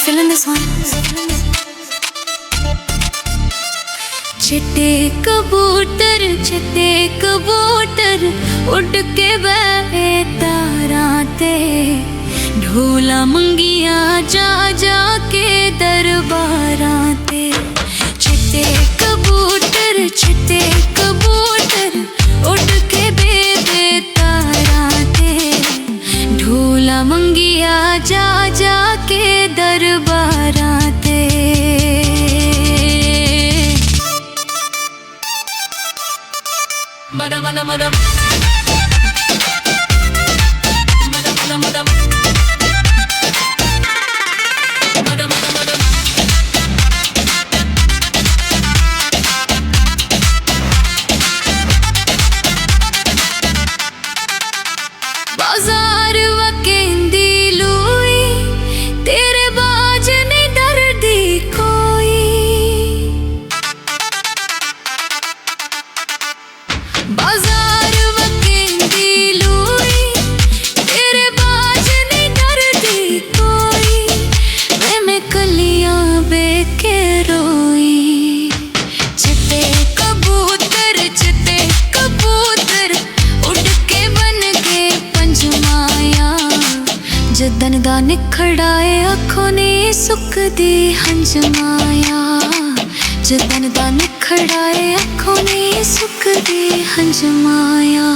feeling this one? चिट्टे कबूतर उड़ के बहे तारां ते, ढोला मंगिया जा जा के दरबारां ते। चिट्टे कबूतर उड़ के बहे तारां ते, ढोला मंगिया जा जा के दरबारां ते। Madam, madam, madam. Madam, madam, madam. Madam, madam, madam. बाजार वकेंदी लुई, तेरे बाज नहीं डरदी कोई। बाजार वकेंदी लुई, तेरे बाज नहीं डरदी कोई। मैं कलियां बेके रोई। चिट्टे कबूतर उड़ के बन गए पंजमाया, जदन दा निखड़ाए अखों ने सुकदी हंजमाया। जदन दा निखड़ाए अखों ने सुकदी हंजमाया।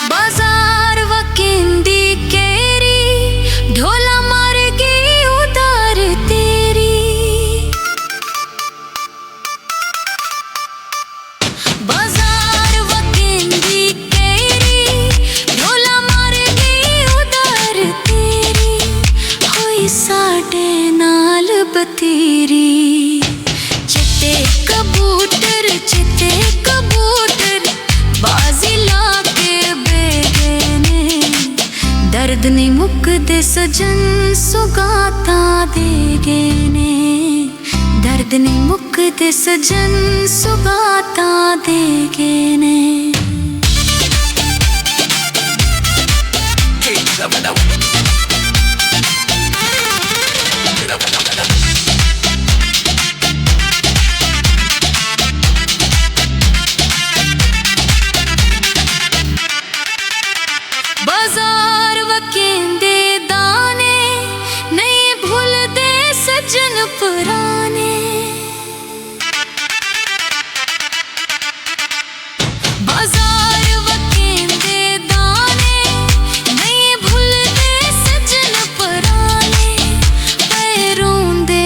बाजार वकेंदी केरी, ढोला मार गई उधार तेरी। बाजार वकेंदी केरी, ढोला मार गई उधार तेरी। होई साडे नाल बतेरी। चिट्टे कबूतर बाजी ला के बेगे ने, दर्द नहीं मुकदे सजन सुगाता देगे ने। दर्द नहीं मुकदे सजन सुगाता देगे ने। बाजार वकेंदे दाने, नहीं भूलदे सजन पुराने। बाजार वकेंदे दाने, नहीं भूलदे सजन पुराने। पैरोंदे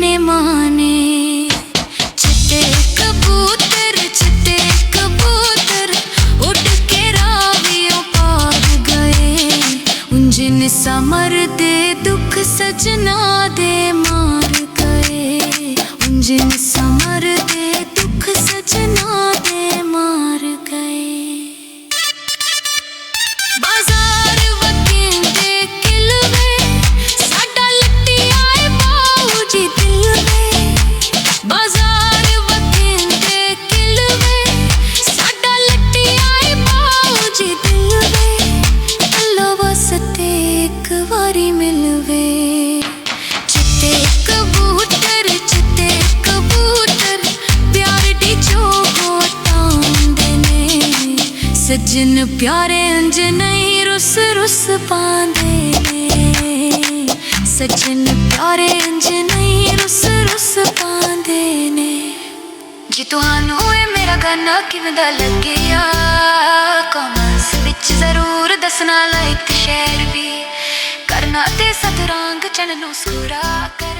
ने माने। चिट्टे कबूतर उड़ के रावियों पार गए। उंजन समर दे दुख सजना दे मार गए। उंजन समर दे दुख सजना दे मार गए। बाजार वकेंदे किलवे, साडा लट्टी आए बाऊ जी दिल में। बाजार वकेंदे किलवे, साडा लट्टी आए बाऊ जी दिल में। अल्लाह वास्ते एक वारी मिलवे। चिट्टे कबूतर प्यार दी जो होतांदे ने। सजन प्यारे अंज नहीं रुस रुस पांदे ने। सजन प्यारे अंज नहीं रुस रुस पांदे ने। जी तुहानू ए मेरा गाना किवें दा लग्गिया, कमेंट्स विच जरूर दसना। लाइक शेयर भी करना ते सतरंग चैनल नूं सबसक्राइब।